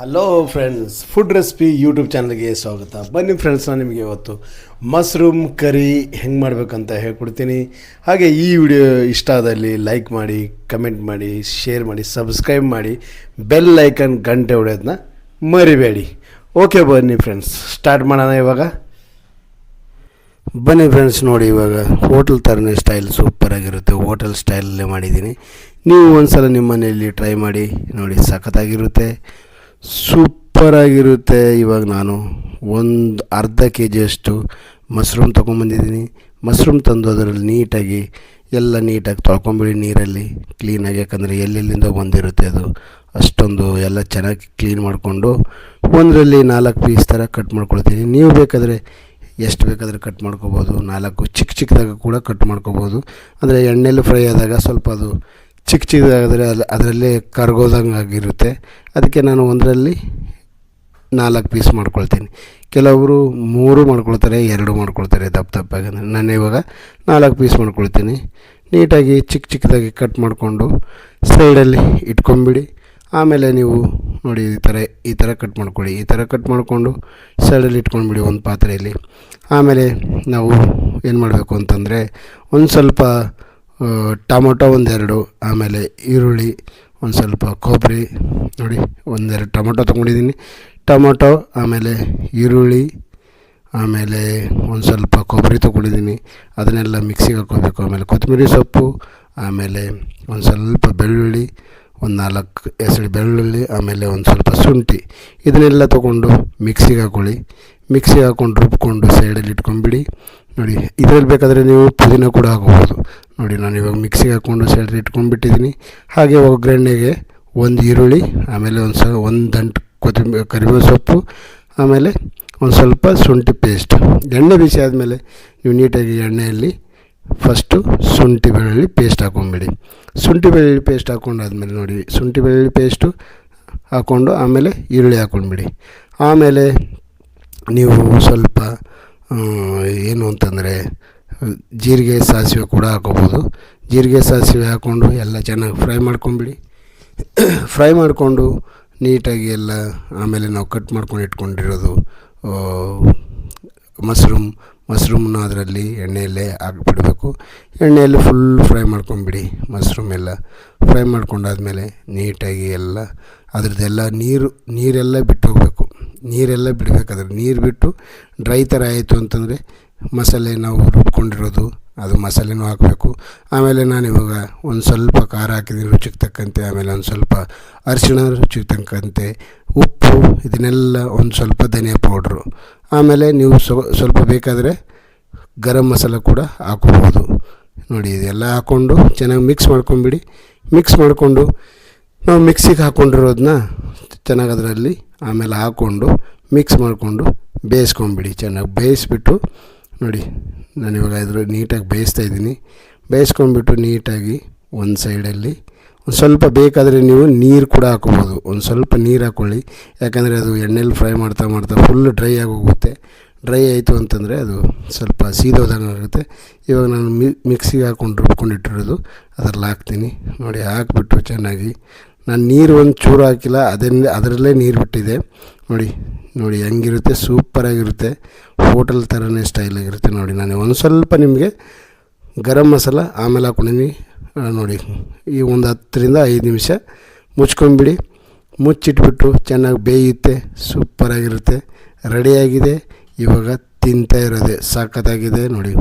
Hello friends, food recipe YouTube ಚಾನಲ್ಗೆ ಸ್ವಾಗತ. ಬನ್ನಿ ಫ್ರೆಂಡ್ಸ್, ನಾನು ನಿಮಗೆ ಇವತ್ತು ಮಶ್ರೂಮ್ ಕರಿ ಹೆಂಗೆ ಮಾಡಬೇಕಂತ ಹೇಳ್ಕೊಡ್ತೀನಿ. ಹಾಗೆ ಈ ವಿಡಿಯೋ ಇಷ್ಟ ಆದಲ್ಲಿ ಲೈಕ್ ಮಾಡಿ, ಕಮೆಂಟ್ ಮಾಡಿ, ಶೇರ್ ಮಾಡಿ, ಸಬ್ಸ್ಕ್ರೈಬ್ ಮಾಡಿ, ಬೆಲ್ ಐಕನ್ ಗಂಟೆ ಹೊಡೆಯೋದನ್ನ ಮರಿಬೇಡಿ. ಓಕೆ, ಬನ್ನಿ ಫ್ರೆಂಡ್ಸ್, ಸ್ಟಾರ್ಟ್ ಮಾಡೋಣ ಇವಾಗ. ಬನ್ನಿ ಫ್ರೆಂಡ್ಸ್, ನೋಡಿ ಇವಾಗ ಹೋಟೆಲ್ ಥರನೇ ಸ್ಟೈಲ್ ಸೂಪರಾಗಿರುತ್ತೆ. ಹೋಟೆಲ್ ಸ್ಟೈಲಲ್ಲೇ ಮಾಡಿದ್ದೀನಿ. ನೀವು ಒಂದು ಸಲ ನಿಮ್ಮ ಮನೆಯಲ್ಲಿ ಟ್ರೈ ಮಾಡಿ ನೋಡಿ, ಸಖತ್ತಾಗಿರುತ್ತೆ, ಸೂಪರಾಗಿರುತ್ತೆ. ಇವಾಗ ನಾನು ಒಂದು ಅರ್ಧ ಕೆ ಜಿಯಷ್ಟು ಮಶ್ರೂಮ್ ತೊಗೊಂಬಂದಿದ್ದೀನಿ. ಮಶ್ರೂಮ್ ತಂದು ಅದರಲ್ಲಿ ನೀಟಾಗಿ ತೊಳ್ಕೊಂಬಿಡಿ ನೀರಲ್ಲಿ ಕ್ಲೀನಾಗಿ, ಯಾಕಂದರೆ ಎಲ್ಲೆಲ್ಲಿಂದ ಬಂದಿರುತ್ತೆ ಅದು. ಅಷ್ಟೊಂದು ಎಲ್ಲ ಚೆನ್ನಾಗಿ ಕ್ಲೀನ್ ಮಾಡಿಕೊಂಡು ಒಂದರಲ್ಲಿ 4 ಪೀಸ್ ಥರ ಕಟ್ ಮಾಡ್ಕೊಳ್ತೀನಿ. ನೀವು ಬೇಕಾದರೆ ಎಷ್ಟು ಬೇಕಾದರೆ ಕಟ್ ಮಾಡ್ಕೋಬೋದು. 4 ಚಿಕ್ಕದಾಗಿ ಕೂಡ ಕಟ್ ಮಾಡ್ಕೋಬೋದು. ಅಂದರೆ ಎಣ್ಣೆಯಲ್ಲಿ ಫ್ರೈ ಆದಾಗ ಸ್ವಲ್ಪ ಅದು ಚಿಕ್ಕದಾದರೆ ಅದರಲ್ಲೇ ಕರ್ಗೋದಂಗೆ ಆಗಿರುತ್ತೆ. ಅದಕ್ಕೆ ನಾನು ಒಂದರಲ್ಲಿ 4 ಪೀಸ್ ಮಾಡ್ಕೊಳ್ತೀನಿ. ಕೆಲವರು 3 ಮಾಡ್ಕೊಳ್ತಾರೆ, 2 ಮಾಡ್ಕೊಳ್ತಾರೆ ದಪ್ಪದಾಗಿ. ನಾನು ಇವಾಗ 4 ಪೀಸ್ ಮಾಡ್ಕೊಳ್ತೀನಿ. ನೀಟಾಗಿ ಚಿಕ್ಕದಾಗಿ ಕಟ್ ಮಾಡಿಕೊಂಡು ಸೈಡಲ್ಲಿ ಇಟ್ಕೊಂಬಿಡಿ. ಆಮೇಲೆ ನೀವು ನೋಡಿ ಈ ಥರ ಕಟ್ ಮಾಡ್ಕೊಳ್ಳಿ. ಈ ಥರ ಕಟ್ ಮಾಡಿಕೊಂಡು ಸೈಡಲ್ಲಿ ಇಟ್ಕೊಂಡ್ಬಿಡಿ ಒಂದು ಪಾತ್ರೆಯಲ್ಲಿ. ಆಮೇಲೆ ನಾವು ಏನು ಮಾಡಬೇಕು ಅಂತಂದರೆ, ಒಂದು ಸ್ವಲ್ಪ ಟೊಮೊಟೊ 1-2, ಆಮೇಲೆ ಈರುಳ್ಳಿ, ಒಂದು ಸ್ವಲ್ಪ ಕೊಬ್ಬರಿ, ನೋಡಿ 1-2 ಟೊಮೊಟೊ ತೊಗೊಂಡಿದ್ದೀನಿ. ಟೊಮೊಟೊ, ಆಮೇಲೆ ಈರುಳ್ಳಿ, ಆಮೇಲೆ ಒಂದು ಸ್ವಲ್ಪ ಕೊಬ್ಬರಿ ತೊಗೊಂಡಿದ್ದೀನಿ. ಅದನ್ನೆಲ್ಲ ಮಿಕ್ಸಿಗೆ ಹಾಕ್ಕೋಬೇಕು. ಆಮೇಲೆ ಕೊತ್ತಂಬರಿ ಸೊಪ್ಪು, ಆಮೇಲೆ ಒಂದು ಸ್ವಲ್ಪ ಬೆಳ್ಳುಳ್ಳಿ, ಒಂದು 4 ಎಸಳು ಬೆಳ್ಳುಳ್ಳಿ, ಆಮೇಲೆ ಒಂದು ಸ್ವಲ್ಪ ಶುಂಠಿ. ಇದನ್ನೆಲ್ಲ ತೊಗೊಂಡು ಮಿಕ್ಸಿಗೆ ಹಾಕ್ಕೊಳ್ಳಿ. ಮಿಕ್ಸಿಗೆ ಹಾಕ್ಕೊಂಡು ರುಬ್ಕೊಂಡು ಸೈಡಲ್ಲಿ ಇಟ್ಕೊಂಡ್ಬಿಡಿ. ನೋಡಿ, ಇದರಲ್ಲಿ ಬೇಕಾದರೆ ನೀವು ಪುದೀನ ಕೂಡ ಹಾಕೋಬೋದು. ನೋಡಿ, ನಾನು ಇವಾಗ ಮಿಕ್ಸಿಗೆ ಹಾಕ್ಕೊಂಡು ಸೈಡಲ್ಲಿ ಇಟ್ಕೊಂಡ್ಬಿಟ್ಟಿದ್ದೀನಿ. ಹಾಗೆ ಒಗ್ಗರಣೆಗೆ 1 ಈರುಳ್ಳಿ, ಆಮೇಲೆ ಒಂದು ದಂಟು ಕರಿಬೇವು ಸೊಪ್ಪು, ಆಮೇಲೆ ಒಂದು ಸ್ವಲ್ಪ ಶುಂಠಿ ಪೇಸ್ಟ್. ಎಣ್ಣೆ ಬಿಸಿ ಆದಮೇಲೆ ನೀವು ನೀಟಾಗಿ ಎಣ್ಣೆಯಲ್ಲಿ ಫಸ್ಟು ಶುಂಠಿ ಬೆಳ್ಳುಳ್ಳಿ ಪೇಸ್ಟ್ ಹಾಕ್ಕೊಂಬಿಡಿ. ಶುಂಠಿ ಬೆಳ್ಳುಳ್ಳಿ ಪೇಸ್ಟ್ ಹಾಕ್ಕೊಂಡಾದ್ಮೇಲೆ ನೋಡಿ, ಶುಂಠಿ ಬೆಳ್ಳುಳ್ಳಿ ಪೇಸ್ಟು ಹಾಕ್ಕೊಂಡು ಆಮೇಲೆ ಈರುಳ್ಳಿ ಹಾಕ್ಕೊಂಡ್ಬಿಡಿ. ಆಮೇಲೆ ನೀವು ಸ್ವಲ್ಪ ಏನು ಅಂತಂದರೆ ಜೀರಿಗೆ ಸಾಸಿವೆ ಕೂಡ ಹಾಕೋಬೋದು. ಜೀರಿಗೆ ಸಾಸಿವೆ ಹಾಕ್ಕೊಂಡು ಎಲ್ಲ ಚೆನ್ನಾಗಿ ಫ್ರೈ ಮಾಡ್ಕೊಂಬಿಡಿ. ಫ್ರೈ ಮಾಡಿಕೊಂಡು ನೀಟಾಗಿ ಎಲ್ಲ, ಆಮೇಲೆ ನಾವು ಕಟ್ ಮಾಡ್ಕೊಂಡು ಇಟ್ಕೊಂಡಿರೋದು ಮಶ್ರೂಮ್ನ ಅದರಲ್ಲಿ ಎಣ್ಣೆಯಲ್ಲೇ ಹಾಕಿಬಿಡಬೇಕು. ಎಣ್ಣೆಯಲ್ಲಿ ಫುಲ್ ಫ್ರೈ ಮಾಡ್ಕೊಂಬಿಡಿ. ಮಶ್ರೂಮ್ ಎಲ್ಲ ಫ್ರೈ ಮಾಡ್ಕೊಂಡಾದ್ಮೇಲೆ ನೀಟಾಗಿ ಎಲ್ಲ ಅದ್ರದ್ದೆಲ್ಲ ನೀರೆಲ್ಲ ಬಿಟ್ಟು ಹೋಗಬೇಕು. ನೀರೆಲ್ಲ ಬಿಡಬೇಕಾದ್ರೆ ನೀರು ಬಿಟ್ಟು ಡ್ರೈ ಥರ ಆಯಿತು ಅಂತಂದರೆ ಮಸಾಲೆ ನಾವು ರುಬ್ಕೊಂಡಿರೋದು ಅದು ಮಸಾಲೆನೂ ಹಾಕಬೇಕು. ಆಮೇಲೆ ನಾನಿವಾಗ ಒಂದು ಸ್ವಲ್ಪ ಖಾರ ಹಾಕಿದ್ದೀನಿ ರುಚಿಗೆ ತಕ್ಕಂತೆ, ಆಮೇಲೆ ಒಂದು ಸ್ವಲ್ಪ ಅರಿಶಿಣ ರುಚಿಗೆ ತಕ್ಕಂತೆ, ಉಪ್ಪು, ಇದನ್ನೆಲ್ಲ ಒಂದು ಸ್ವಲ್ಪ ಧನಿಯಾ ಪೌಡ್ರು, ಆಮೇಲೆ ನೀವು ಸ್ವಲ್ಪ ಬೇಕಾದರೆ ಗರಂ ಮಸಾಲ ಕೂಡ ಹಾಕೋಬೋದು. ನೋಡಿ, ಇದೆಲ್ಲ ಹಾಕ್ಕೊಂಡು ಚೆನ್ನಾಗಿ ಮಿಕ್ಸ್ ಮಾಡ್ಕೊಂಬಿಡಿ. ಮಿಕ್ಸ್ ಮಾಡಿಕೊಂಡು ನಾವು ಮಿಕ್ಸಿಗೆ ಹಾಕ್ಕೊಂಡಿರೋದನ್ನ ಚೆನ್ನಾಗಿ ಅದರಲ್ಲಿ ಆಮೇಲೆ ಹಾಕ್ಕೊಂಡು ಮಿಕ್ಸ್ ಮಾಡಿಕೊಂಡು ಬೇಯಿಸ್ಕೊಂಬಿಡಿ. ಚೆನ್ನಾಗಿ ಬೇಯಿಸ್ಬಿಟ್ಟು ನೋಡಿ, ನಾನಿವಾಗ ಇದ್ರ ನೀಟಾಗಿ ಬೇಯಿಸ್ತಾಯಿದ್ದೀನಿ. ಬೇಯಿಸ್ಕೊಂಡ್ಬಿಟ್ಟು ನೀಟಾಗಿ ಒಂದು ಸೈಡಲ್ಲಿ ಒಂದು ಸ್ವಲ್ಪ ಬೇಕಾದರೆ ನೀವು ನೀರು ಕೂಡ ಹಾಕೋಬೋದು. ಒಂದು ಸ್ವಲ್ಪ ನೀರು ಹಾಕ್ಕೊಳ್ಳಿ, ಯಾಕಂದರೆ ಅದು ಎಣ್ಣೆಲಿ ಫ್ರೈ ಮಾಡ್ತಾ ಫುಲ್ ಡ್ರೈ ಆಗೋಗುತ್ತೆ. ಡ್ರೈ ಆಯಿತು ಅಂತಂದರೆ ಅದು ಸ್ವಲ್ಪ ಸೀದೋದಂಗೆ ಆಗುತ್ತೆ. ಇವಾಗ ನಾನು ಮಿಕ್ಸಿಗೆ ಹಾಕ್ಕೊಂಡು ರುಬ್ಕೊಂಡಿಟ್ಟಿರೋದು ಅದರಲ್ಲಿ ಹಾಕ್ತೀನಿ. ನೋಡಿ, ಹಾಕ್ಬಿಟ್ಟು ಚೆನ್ನಾಗಿ ನಾನು ನೀರು ಒಂದು ಚೂರು ಹಾಕಿಲ್ಲ, ಅದರಲ್ಲೇ ನೀರು ಬಿಟ್ಟಿದೆ. ನೋಡಿ ಹೆಂಗಿರುತ್ತೆ, ಸೂಪರಾಗಿರುತ್ತೆ. ಹೋಟೆಲ್ ಥರನೇ ಸ್ಟೈಲಾಗಿರುತ್ತೆ. ನೋಡಿ, ನಾನು ಒಂದು ಸ್ವಲ್ಪ ನಿಮಗೆ ಗರಂ ಮಸಾಲ ಆಮೇಲೆ ಹಾಕ್ಕೊಂಡಿದ್ದೀನಿ. ನೋಡಿ, ಈ ಒಂದು 10-5 ನಿಮಿಷ ಮುಚ್ಕೊಂಬಿಡಿ. ಮುಚ್ಚಿಟ್ಬಿಟ್ಟು ಚೆನ್ನಾಗಿ ಬೇಯುತ್ತೆ, ಸೂಪರಾಗಿರುತ್ತೆ. ರೆಡಿಯಾಗಿದೆ. ಇವಾಗ ತಿಂತಾ ಇರೋದೆ, ಸಖತ್ತಾಗಿದೆ ನೋಡಿ.